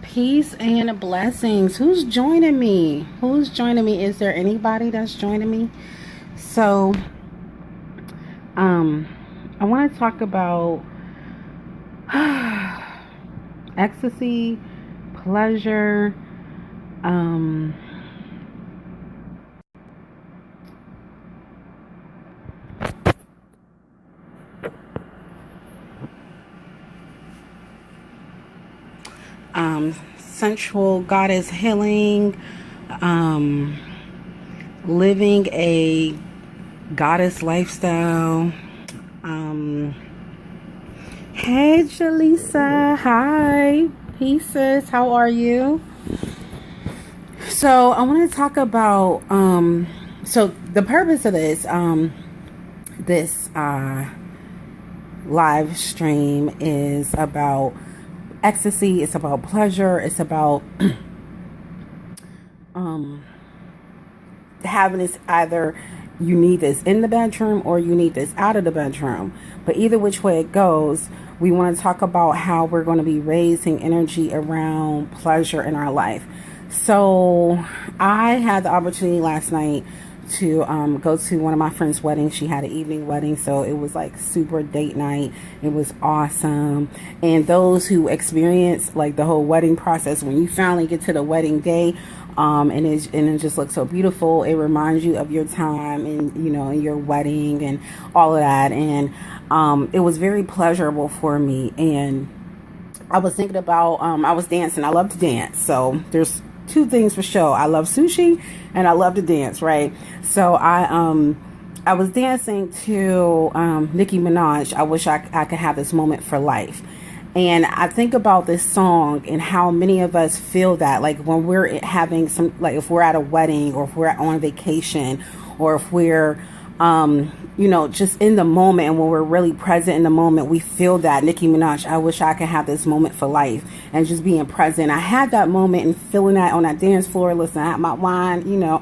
Peace and blessings. Who's joining me? Who's joining me? Is there anybody that's joining me? So, um, I want to talk about ecstasy, pleasure, um, sensual goddess healing, um, living a goddess lifestyle. Hey, Jaleesa. Hi. Pieces. How are you? So I want to talk about, so the purpose of this live stream is about ecstasy. It's about pleasure. It's about having this, either you need this in the bedroom or you need this out of the bedroom. But either which way it goes, we want to talk about how we're going to be raising energy around pleasure in our life. So I had the opportunity last night to go to one of my friend's weddings. She had an evening wedding, so it was like super date night. It was awesome. And those who experience like the whole wedding process, when you finally get to the wedding day, and it just looks so beautiful. It reminds you of your time and, you know, your wedding and all of that. And it was very pleasurable for me. And I was thinking about, I was dancing. I love to dance. So there's two things for sure. I love sushi and I love to dance, right? So I was dancing to Nicki Minaj, I Wish I Could Have This Moment for Life. And I think about this song and how many of us feel that, like when we're having some, like if we're at a wedding or if we're on vacation or if we're, you know, just in the moment, and when we're really present in the moment, we feel that. Nicki Minaj, I wish I could have this moment for life, and just being present. I had that moment and feeling that on that dance floor. Listen, I had my wine, you know,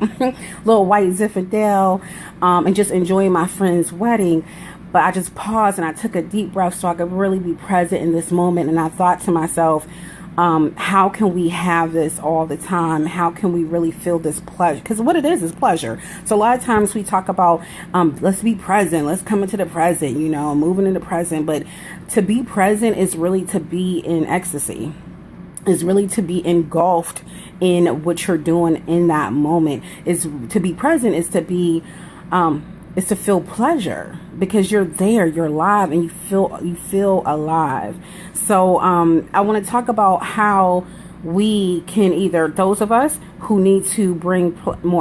little white Zinfandel, and just enjoying my friend's wedding. But I just paused and I took a deep breath so I could really be present in this moment. And I thought to myself, how can we have this all the time? How can we really feel this pleasure? Because what it is pleasure. So a lot of times we talk about, let's be present. Let's come into the present, you know, moving in the present. But to be present is really to be in ecstasy. Is really to be engulfed in what you're doing in that moment. Is to be present is to be, is to feel pleasure because you're there, you're live, and you feel alive. So I want to talk about how we can, either those of us who need to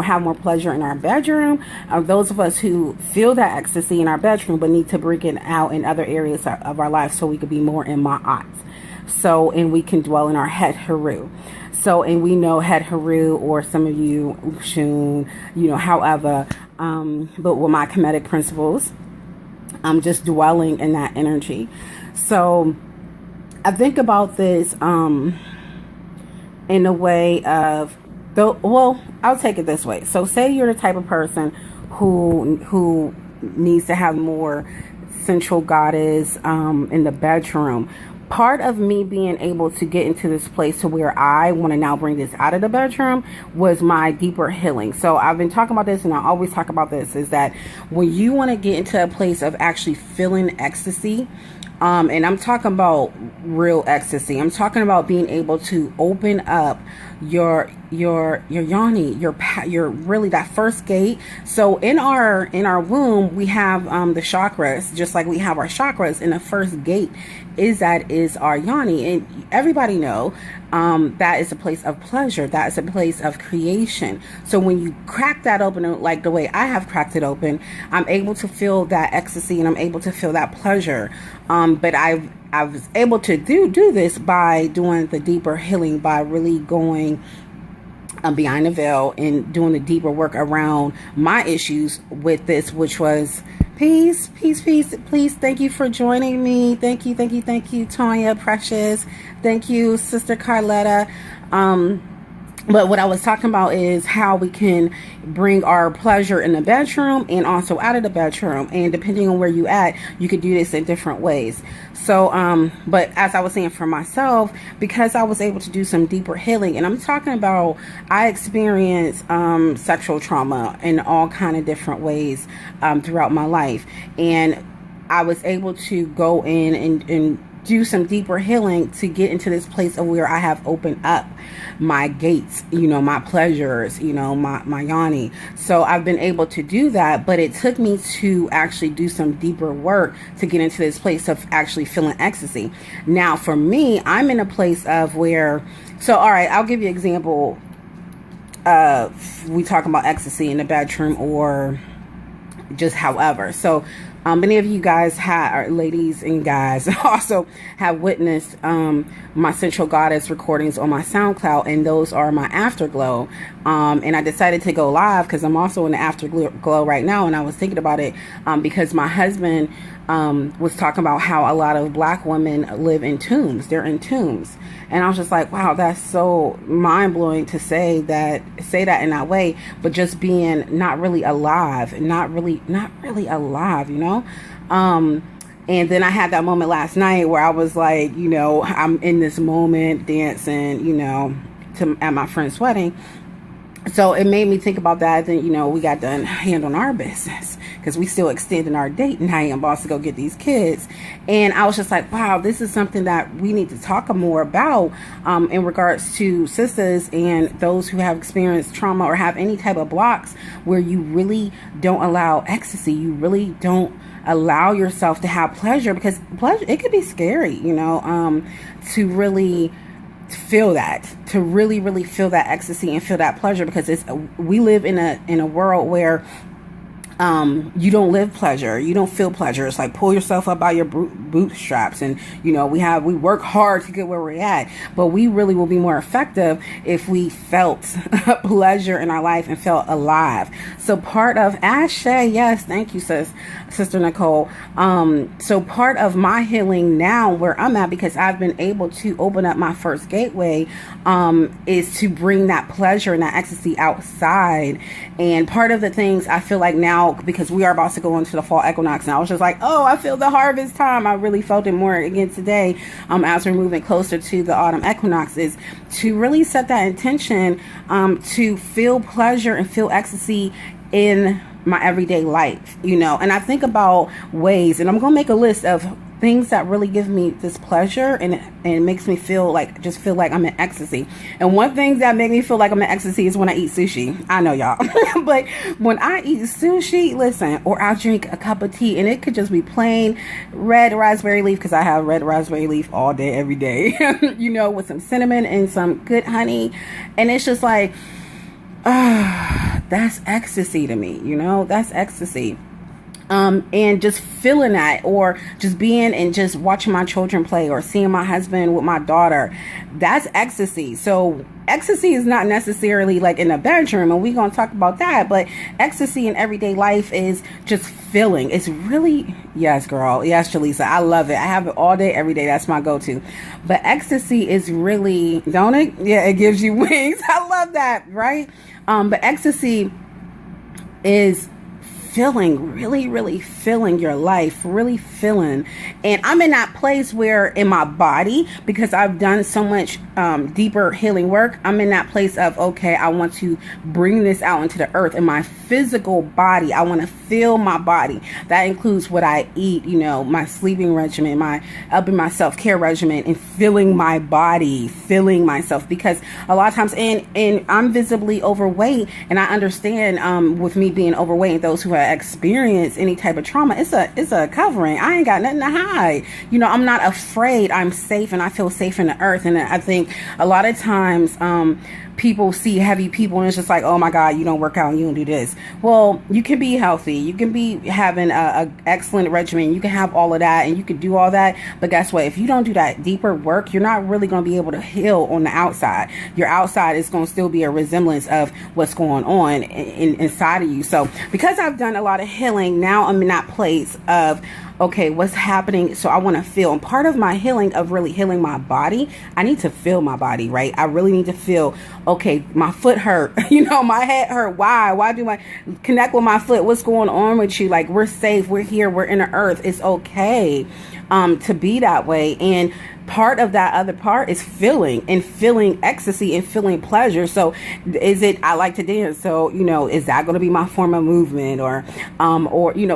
have more pleasure in our bedroom, or those of us who feel that ecstasy in our bedroom but need to bring it out in other areas of our life so we could be more in ma'at. So, and we can dwell in our het haru. So, and we know het haru, or some of you Ushun, you know, however, but with my Kemetic principles, I'm just dwelling in that energy. So I think about this in a way of, well, I'll take it this way. So say you're the type of person who needs to have more sensual goddess in the bedroom. Part of me being able to get into this place to where I want to now bring this out of the bedroom was my deeper healing. So I've been talking about this, and I always talk about this, is that when you want to get into a place of actually feeling ecstasy, and I'm talking about real ecstasy. I'm talking about being able to open up your yoni, your really that first gate. So in our womb, we have the chakras, just like we have our chakras. And the first gate is our yoni, and everybody know that is a place of pleasure. That is a place of creation. So when you crack that open, like the way I have cracked it open, I'm able to feel that ecstasy and I'm able to feel that pleasure. But I was able to do this by doing the deeper healing, by really going behind the veil and doing the deeper work around my issues with this, which was peace. Please, thank you for joining me. Thank you, Tonya, Precious. Thank you, Sister Carletta. But what I was talking about is how we can bring our pleasure in the bedroom and also out of the bedroom. And depending on where you at, you could do this in different ways. So, but as I was saying for myself, because I was able to do some deeper healing, and I'm talking about, I experienced sexual trauma in all kind of different ways throughout my life. And I was able to go in and do some deeper healing to get into this place of where I have opened up my gates, my pleasures, my yoni. So I've been able to do that, but it took me to actually do some deeper work to get into this place of actually feeling ecstasy. Now, for me, I'm in a place of where, so, all right, I'll give you an example. We talk about ecstasy in the bedroom or just however. So, many of you guys ladies and guys also have witnessed my Central Goddess recordings on my SoundCloud, and those are my afterglow. And I decided to go live because I'm also in the afterglow right now, and I was thinking about it because my husband was talking about how a lot of Black women live in tombs. They're in tombs. And I was just like, wow, that's so mind-blowing to say that in that way, but just being not really alive, not really alive, and then I had that moment last night where I was like, I'm in this moment dancing, at my friend's wedding. So it made me think about that. Then, we got done handling our business because we still extending our date night. I'm about to go get these kids. And I was just like, wow, this is something that we need to talk more about in regards to sisters and those who have experienced trauma or have any type of blocks where you really don't allow ecstasy. You really don't allow yourself to have pleasure, because pleasure, it could be scary, to really feel that, to really feel that ecstasy and feel that pleasure, because we live in a world where you don't live pleasure, you don't feel pleasure. It's like pull yourself up by your bootstraps, and we work hard to get where we're at, but we really will be more effective if we felt pleasure in our life and felt alive. So part of Ashe, yes, thank you, Sister Nicole. So part of my healing now, where I'm at, because I've been able to open up my first gateway, is to bring that pleasure and that ecstasy outside. And part of the things I feel like now, because we are about to go into the fall equinox, and I was just like, oh, I feel the harvest time. I really felt it more again today, as we're moving closer to the autumn equinox, is to really set that intention to feel pleasure and feel ecstasy in my everyday life, and I think about ways, and I'm gonna make a list of things that really give me this pleasure, and it makes me feel like I'm in ecstasy. And one thing that makes me feel like I'm in ecstasy is when I eat sushi. I know y'all, but when I eat sushi, listen, or I drink a cup of tea, and it could just be plain red raspberry leaf, because I have red raspberry leaf all day, every day, with some cinnamon and some good honey, and it's just like, that's ecstasy to me, that's ecstasy. And just feeling that, or just being and just watching my children play, or seeing my husband with my daughter, that's ecstasy. So ecstasy is not necessarily like in the bedroom, and we're going to talk about that, but ecstasy in everyday life is just feeling. It's really, yes, girl. Yes, Jaleesa. I love it. I have it all day, every day. That's my go-to. But ecstasy is really, don't it? Yeah, it gives you wings. I love that, right? But ecstasy is feeling, really feeling your life, really feeling. And I'm in that place where in my body, because I've done so much deeper healing work, I'm in that place of, okay, I want to bring this out into the earth in my physical body. I want to feel my body. That includes what I eat, my sleeping regimen, my upping my self-care regimen, and feeling my body, feeling myself, because a lot of times, and I'm visibly overweight, and I understand with me being overweight and those who have experienced any type of trauma, it's a covering. I ain't got nothing to hide. I'm not afraid. I'm safe, and I feel safe in the earth. And I think a lot of times people see heavy people, and it's just like, oh my God, you don't work out and you don't do this. Well, you can be healthy. You can be having a excellent regimen. You can have all of that, and you can do all that. But guess what? If you don't do that deeper work, you're not really going to be able to heal on the outside. Your outside is going to still be a resemblance of what's going on inside of you. So because I've done a lot of healing, now I'm in that place of okay, what's happening? So I want to feel. And part of my healing, of really healing my body, I need to feel my body, right? I really need to feel, okay, my foot hurt, my head hurt. Why do I connect with my foot? What's going on with you? Like, we're safe. We're here. We're in the earth. It's okay to be that way. And part of that other part is feeling ecstasy and feeling pleasure. So is it, I like to dance. So, is that going to be my form of movement, or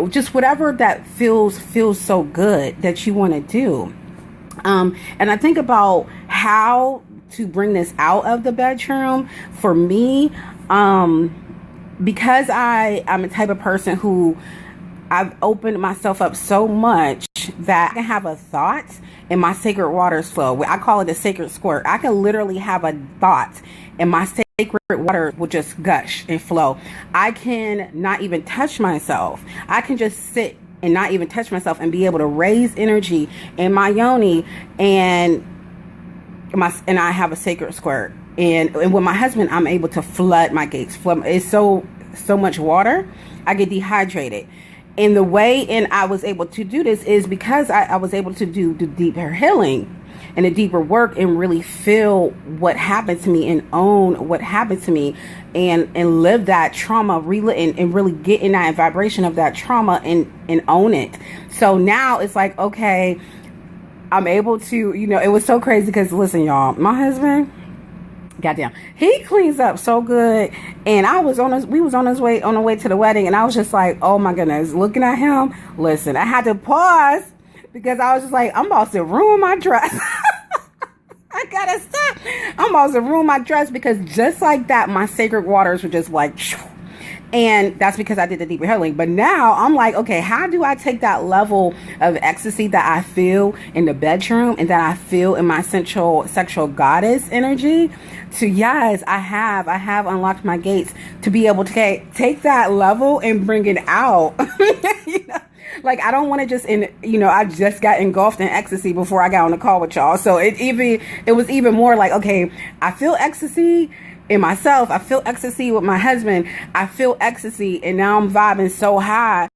just whatever that feels so good that you want to do. And I think about how to bring this out of the bedroom. For me, because I'm a type of person who I've opened myself up so much that I can have a thought and my sacred waters flow. I call it a sacred squirt. I can literally have a thought and my sacred water will just gush and flow. I can not even touch myself. I can just sit and not even touch myself and be able to raise energy in my yoni, and I have a sacred squirt. And with my husband, I'm able to flood my gates. It's so much water, I get dehydrated. And the way I was able to do this is because I was able to do the deeper healing and the deeper work and really feel what happened to me and own what happened to me and live that trauma, and really get in that vibration of that trauma and own it. So now it's like, okay, I'm able to, it was so crazy because, listen, y'all, my husband, goddamn, he cleans up so good. And we was on the way to the wedding, and I was just like, oh my goodness, looking at him. Listen, I had to pause because I was just like, I'm about to ruin my dress. I gotta stop. I'm about to ruin my dress, because just like that, my sacred waters were just like, and that's because I did the deeper healing. But now I'm like, okay, how do I take that level of ecstasy that I feel in the bedroom and that I feel in my sexual goddess energy to, yes, I have unlocked my gates to be able to take that level and bring it out. Like, I don't want to just, I just got engulfed in ecstasy before I got on the call with y'all. So it was even more like, okay, I feel ecstasy in myself. I feel ecstasy with my husband. I feel ecstasy, and now I'm vibing so high.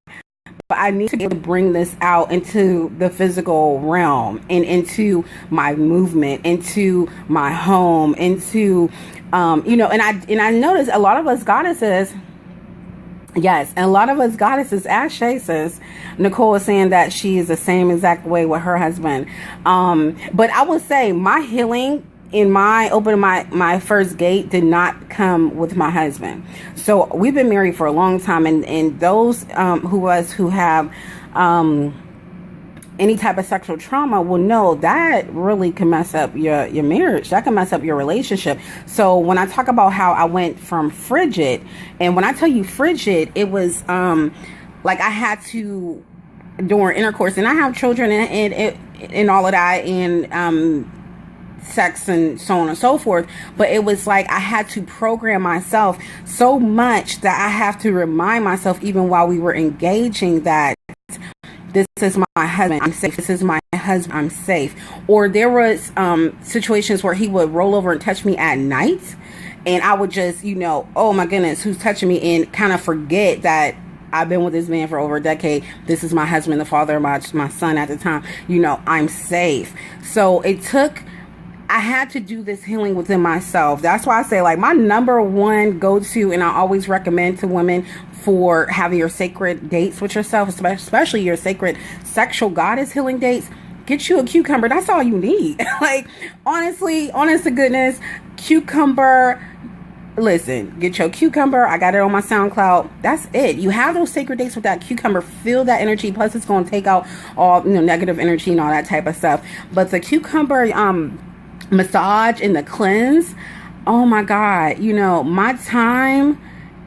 But I need to be able to bring this out into the physical realm and into my movement, into my home, into, and I notice a lot of us goddesses. Yes, and a lot of us goddesses, as Shay says, Nicole is saying that she is the same exact way with her husband. But I would say my healing in opening my first gate did not come with my husband. So we've been married for a long time, and those who have any type of sexual trauma will know that really can mess up your marriage. That can mess up your relationship. So when I talk about how I went from frigid, and when I tell you frigid, it was like I had to, during intercourse, and I have children and all of that, and sex and so on and so forth, but it was like I had to program myself so much that I have to remind myself, even while we were engaging, that this is my husband, I'm safe. This is my husband, I'm safe. Or there was situations where he would roll over and touch me at night, and I would just, oh my goodness, who's touching me, and kind of forget that I've been with this man for over a decade. This is my husband, the father of my son at the time. I'm safe. So I had to do this healing within myself. That's why I say, like, my number one go-to, and I always recommend to women for having your sacred dates with yourself, especially your sacred sexual goddess healing dates, get you a cucumber. That's all you need. Like, honestly, honest to goodness, cucumber. Listen, get your cucumber. I got it on my SoundCloud. That's it. You have those sacred dates with that cucumber. Feel that energy. Plus, it's going to take out all negative energy and all that type of stuff. But the cucumber massage and the cleanse, oh my God, my time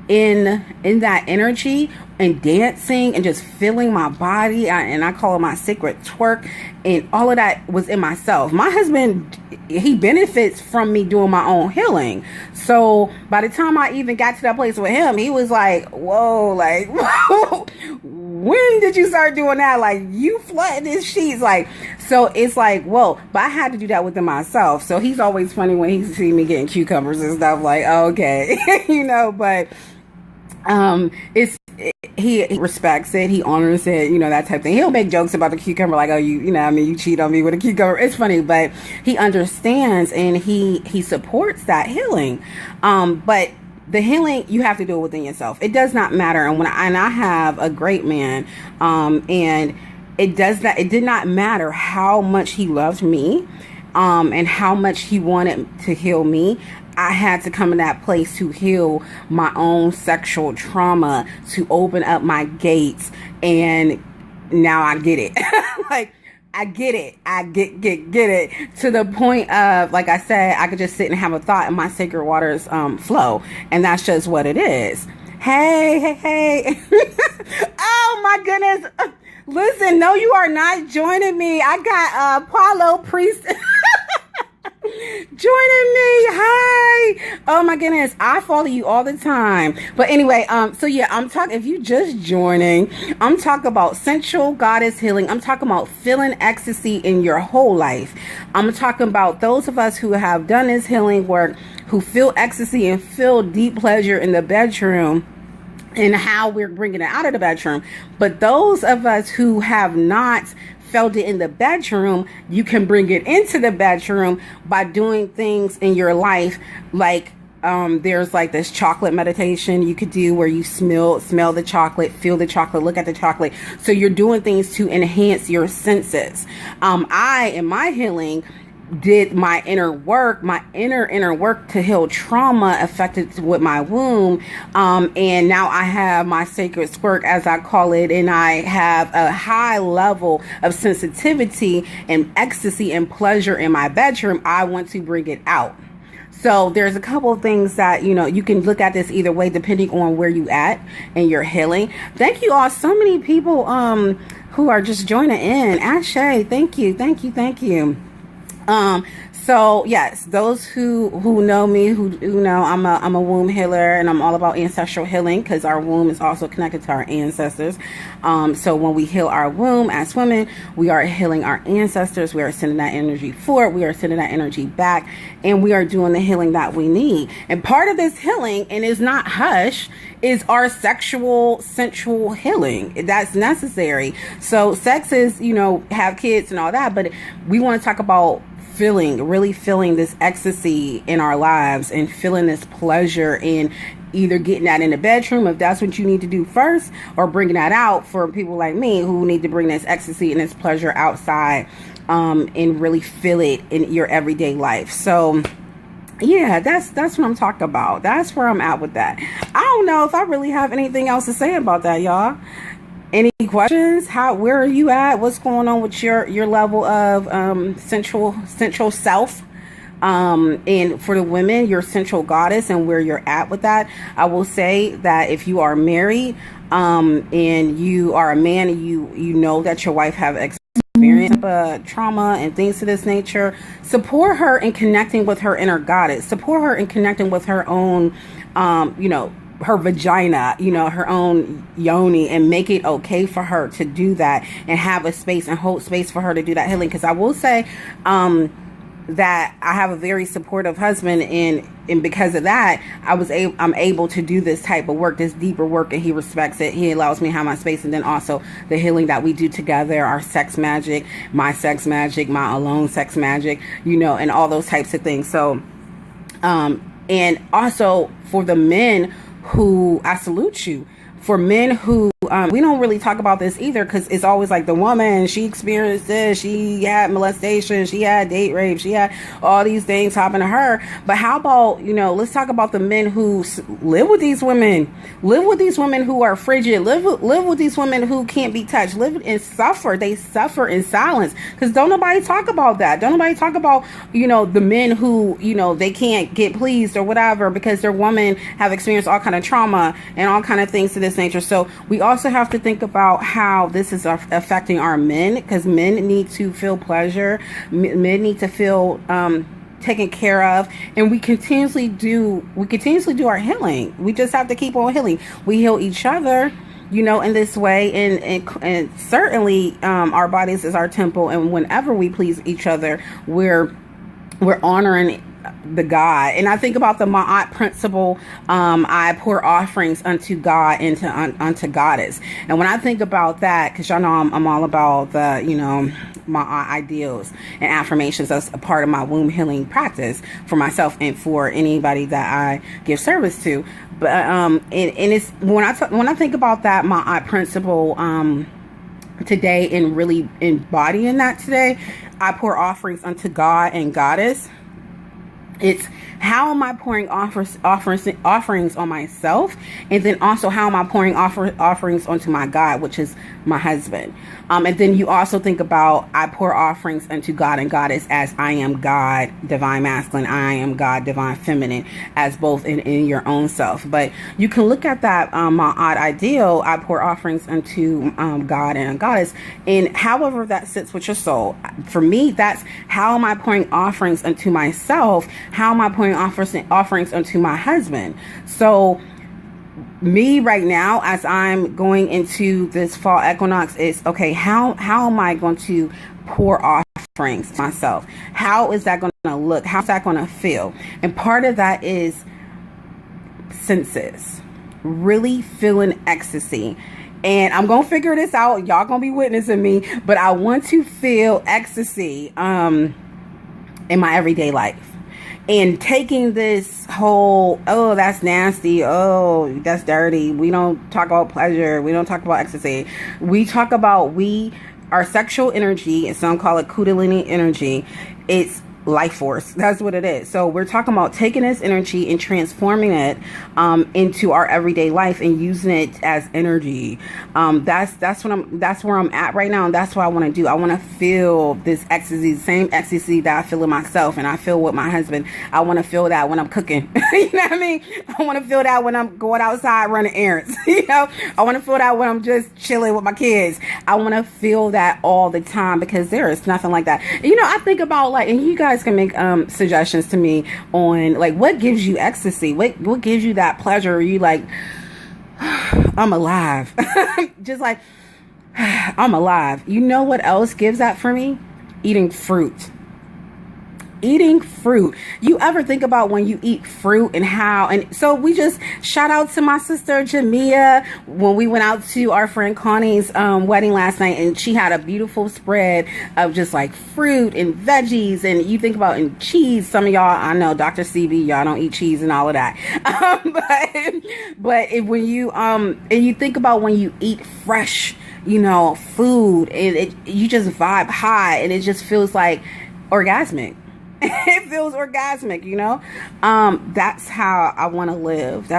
in that energy and dancing and just feeling my body, and I call it my sacred twerk, and all of that was in myself. My husband, he benefits from me doing my own healing. So by the time I even got to that place with him, he was like, whoa, like, whoa, when did you start doing that? Like, you flooding his sheets. Like, so it's like, whoa, but I had to do that within myself. So he's always funny when he sees me getting cucumbers and stuff, like, okay, but he respects it. He honors it, that type of thing. He'll make jokes about the cucumber, like, oh, you cheat on me with a cucumber. It's funny, but he understands and he supports that healing. But the healing, you have to do it within yourself. It does not matter. And I have a great man, and it did not matter how much he loved me, and how much he wanted to heal me. I had to come in that place to heal my own sexual trauma, to open up my gates. And now I get it. Like, I get it. I get it to the point of, like I said, I could just sit and have a thought and my sacred waters flow. And that's just what it is. Hey. Oh my goodness. Listen, no, you are not joining me. I got Paulo Priest joining me. Hi. Oh my goodness, I follow you all the time. But anyway, so yeah, I'm talking, if you just joining, I'm talking about sensual goddess healing. I'm talking about feeling ecstasy in your whole life. I'm talking about those of us who have done this healing work, who feel ecstasy and feel deep pleasure in the bedroom, and how we're bringing it out of the bedroom. But those of us who have not felt it in the bedroom, you can bring it into the bedroom by doing things in your life. Like, there's like this chocolate meditation you could do where you smell the chocolate, feel the chocolate, look at the chocolate. So you're doing things to enhance your senses. I, in my healing, did my inner work to heal trauma affected with my womb. And now I have my sacred squirt, as I call it, and I have a high level of sensitivity and ecstasy and pleasure in my bedroom. I want to bring it out. So there's a couple of things that, you can look at this either way, depending on where you at in your healing. Thank you all. So many people, who are just joining in. Ashe, thank you. So yes, those who know me, who know I'm a womb healer, and I'm all about ancestral healing, because our womb is also connected to our ancestors. So when we heal our womb as women, we are healing our ancestors. We are sending that energy forward. We are sending that energy back, and we are doing the healing that we need. And part of this healing, and it's not hush, is our sensual healing. That's necessary. So sex is, have kids and all that, but we want to talk about really feeling this ecstasy in our lives and feeling this pleasure in either getting that in the bedroom, if that's what you need to do first, or bringing that out for people like me who need to bring this ecstasy and this pleasure outside, and really feel it in your everyday life. So yeah, that's what I'm talking about. That's where I'm at with that. I don't know if I really have anything else to say about that, y'all. Any questions? Where are you at? What's going on with your level of central self? And for the women, your central goddess, and where you're at with that. I will say that if you are married, and you are a man, and you know that your wife have experienced trauma and things of this nature, support her in connecting with her inner goddess. Support her in connecting with her own, her vagina, her own yoni, and make it okay for her to do that, and have a space and hold space for her to do that healing. Because I will say that I have a very supportive husband, and because of that, I'm able to do this type of work, this deeper work, and he respects it. He allows me to have my space. And then also the healing that we do together, our sex magic, my alone sex magic, and all those types of things. So and also for the men who, I salute you. For men who, we don't really talk about this either, because it's always like the woman, she experienced this, she had molestation, she had date rape, she had all these things happen to her. But how about, let's talk about the men who live with these women who are frigid, live with these women who can't be touched, live and suffer. They suffer in silence, because don't nobody talk about that. Don't nobody talk about, the men who, they can't get pleased or whatever because their woman have experienced all kind of trauma and all kind of things to this nature. So we also have to think about how this is affecting our men, because men need to feel pleasure. Men need to feel taken care of, and we continuously do our healing. We just have to keep on healing. We heal each other, in this way, and certainly our bodies is our temple, and whenever we please each other, we're honoring the God, and I think about the Ma'at principle. I pour offerings unto God and unto Goddess. And when I think about that, because y'all know I'm all about the, my ideals and affirmations. That's a part of my womb healing practice for myself and for anybody that I give service to. But and it's when I think about that Ma'at principle today, and really embodying that today, I pour offerings unto God and Goddess. It's how am I pouring offerings on myself, and then also how am I pouring offerings onto my God, which is my husband. And then you also think about I pour offerings unto God and Goddess as I am God, divine masculine, I am God, divine feminine, as both in your own self. But you can look at that Ma'at ideal, I pour offerings unto God and Goddess, and however that sits with your soul. For me, that's how am I pouring offerings unto myself, how am I pouring offerings unto my husband. So me right now, as I'm going into this fall equinox, is okay, how am I going to pour offerings to myself? How is that going to look? How's that going to feel? And part of that is senses, really feeling ecstasy. And I'm going to figure this out. Y'all going to be witnessing me, but I want to feel ecstasy in my everyday life. And taking this whole, oh, that's nasty, oh, that's dirty, we don't talk about pleasure, we don't talk about ecstasy, we talk about our sexual energy, and some call it kundalini energy, it's life force. That's what it is. So we're talking about taking this energy and transforming it into our everyday life and using it as energy. That's where I'm at right now, and that's what I want to do. I want to feel this ecstasy, the same ecstasy that I feel in myself and I feel with my husband. I want to feel that when I'm cooking. You know what I mean? I want to feel that when I'm going outside running errands. I want to feel that when I'm just chilling with my kids. I want to feel that all the time, because there is nothing like that. I think about, like, and you guys can make suggestions to me on, like, what gives you ecstasy, what gives you that pleasure. Are you like, I'm alive? Just like, I'm alive. You know what else gives that for me? Eating fruit. You ever think about when you eat fruit and how, and so we just shout out to my sister Jamia when we went out to our friend Connie's wedding last night, and she had a beautiful spread of just like fruit and veggies, and you think about, and cheese. Some of y'all, I know Dr. CB, y'all don't eat cheese and all of that, but when you and you think about when you eat fresh food, and you just vibe high, and it just feels like orgasmic. It feels orgasmic, that's how I want to live.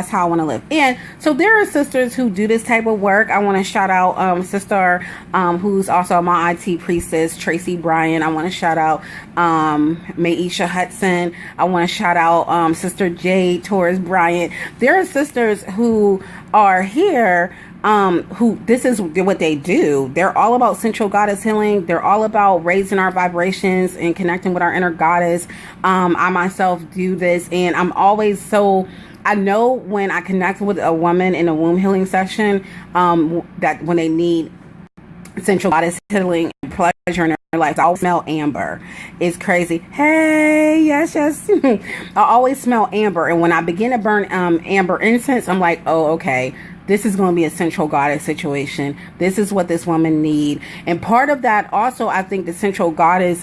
And so there are sisters who do this type of work. I want to shout out sister who's also my IT priestess, Tracy Bryan. I want to shout out Maisha Hudson. I want to shout out sister Jade Torres Bryant. There are sisters who are here who this is what they do. They're all about central goddess healing. They're all about raising our vibrations and connecting with our inner goddess. I myself do this, and I'm always I know when I connect with a woman in a womb healing session, that when they need central goddess healing and pleasure in their life, I always smell amber. It's crazy. Hey, yes. I always smell amber, and when I begin to burn amber incense, I'm like, oh, okay. This is going to be a central goddess situation. This is what this woman need. And part of that also, I think the central goddess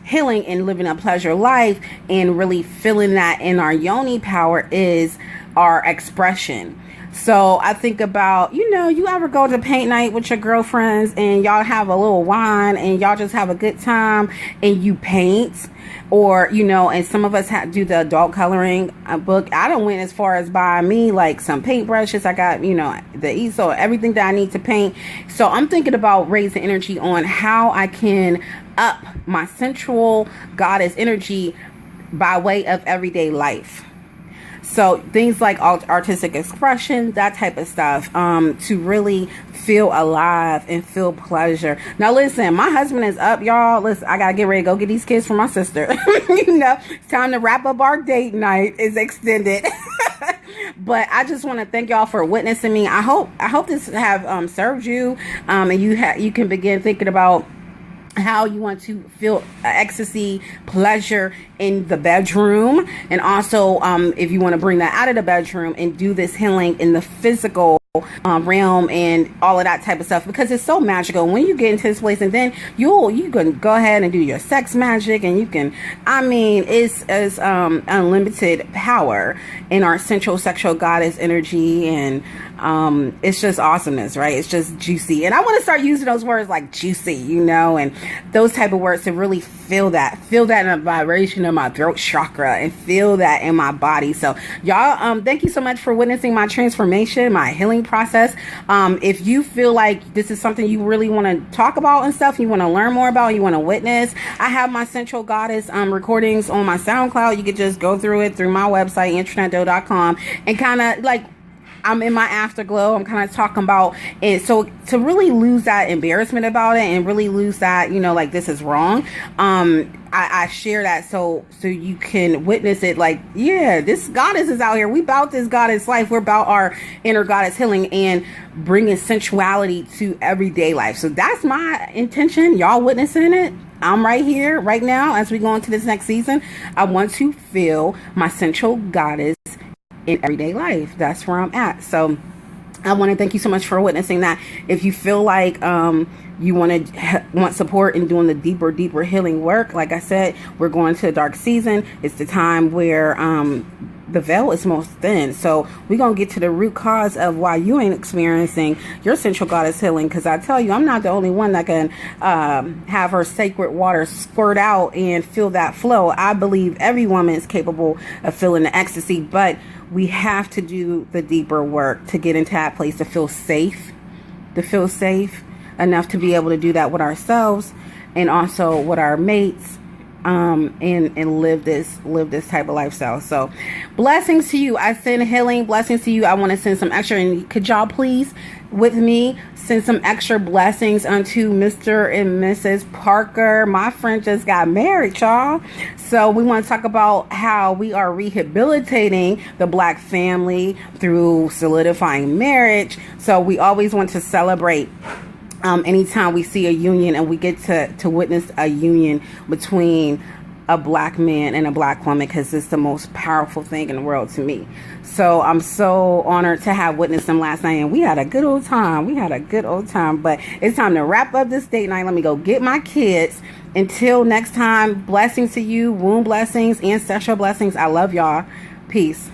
healing and living a pleasure life and really feeling that in our yoni power is our expression. So I think about, you ever go to paint night with your girlfriends and y'all have a little wine and y'all just have a good time and you paint, or, and some of us do the adult coloring book. I don't went as far as buy me like some paintbrushes. I got, the easel, everything that I need to paint. So I'm thinking about raising energy on how I can up my central goddess energy by way of everyday life. So things like artistic expression, that type of stuff, to really feel alive and feel pleasure. Now listen, my husband is up, y'all. Listen, I gotta get ready to go get these kids for my sister. It's time to wrap up our date night. It's extended. But I just want to thank y'all for witnessing me. I hope this have served you, and you can begin thinking about how you want to feel ecstasy, pleasure in the bedroom. And also, if you want to bring that out of the bedroom and do this healing in the physical realm and all of that type of stuff, because it's so magical when you get into this place. And then you can go ahead and do your sex magic, and you can, I mean, it's unlimited power in our central sexual goddess energy. And it's just awesomeness, right? It's just juicy. And I want to start using those words like juicy, you know, and those type of words to really feel that in the vibration of my throat chakra and feel that in my body. So y'all, thank you so much for witnessing my transformation, my healing process. If you feel like this is something you really want to talk about and stuff, you want to learn more about, you want to witness, I have my Central Goddess recordings on my SoundCloud. You could just go through it through my website, internetdoe.com, and kind of like, I'm in my afterglow. I'm kind of talking about it. So to really lose that embarrassment about it and really lose that, you know, like this is wrong. I share that so you can witness it. Like, yeah, this goddess is out here. We about this goddess life. We're about our inner goddess healing and bringing sensuality to everyday life. So that's my intention. Y'all witnessing it. I'm right here, right now, as we go into this next season. I want to feel my central goddess in everyday life. That's where I'm at. So I want to thank you so much for witnessing that. If you feel like you want support in doing the deeper healing work, like I said, we're going to a dark season. It's the time where the veil is most thin. So we're going to get to the root cause of why you ain't experiencing your central goddess healing. Because I tell you, I'm not the only one that can have her sacred water squirt out and feel that flow. I believe every woman is capable of feeling the ecstasy, but we have to do the deeper work to get into that place to feel safe enough to be able to do that with ourselves and also with our mates, and live this type of lifestyle. So blessings to you. I send healing blessings to you. I want to send some extra, and could y'all please with me send some extra blessings unto Mr. and Mrs. Parker. My friend just got married, y'all. So we want to talk about how we are rehabilitating the Black family through solidifying marriage. So we always want to celebrate anytime we see a union, and we get to witness a union between a Black man and a Black woman, because it's the most powerful thing in the world to me. So I'm so honored to have witnessed them last night, and we had a good old time. But it's time to wrap up this date night. Let me go get my kids. Until next time, blessings to you, womb blessings, ancestral blessings. I love y'all. Peace.